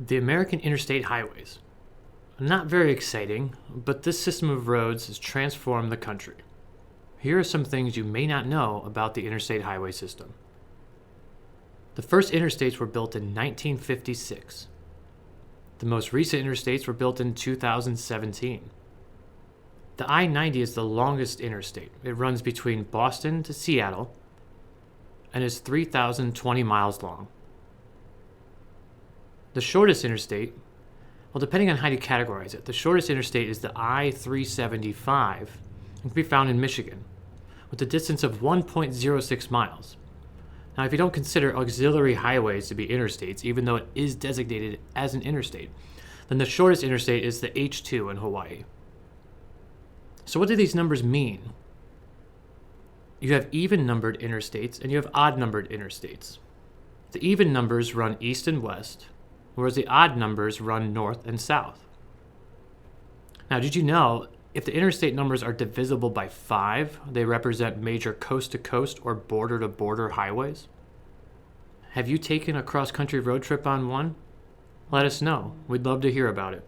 The American interstate highways. Not very exciting, but this system of roads has transformed the country. Here are some things you may not know about the interstate highway system. The first interstates were built in 1956. The most recent interstates were built in 2017. The I-90 is the longest interstate. It runs between Boston to Seattle and is 3,020 miles long. The shortest interstate, well, depending on how you categorize it, the shortest interstate is the I-375 and can be found in Michigan with a distance of 1.06 miles. Now, if you don't consider auxiliary highways to be interstates, even though it is designated as an interstate, then the shortest interstate is the H2 in Hawaii. So what do these numbers mean? You have even-numbered interstates and you have odd-numbered interstates. The even numbers run east and west, whereas the odd numbers run north and south. Now, did you know if the interstate numbers are divisible by 5, they represent major coast-to-coast or border-to-border highways? Have you taken a cross-country road trip on one? Let us know. We'd love to hear about it.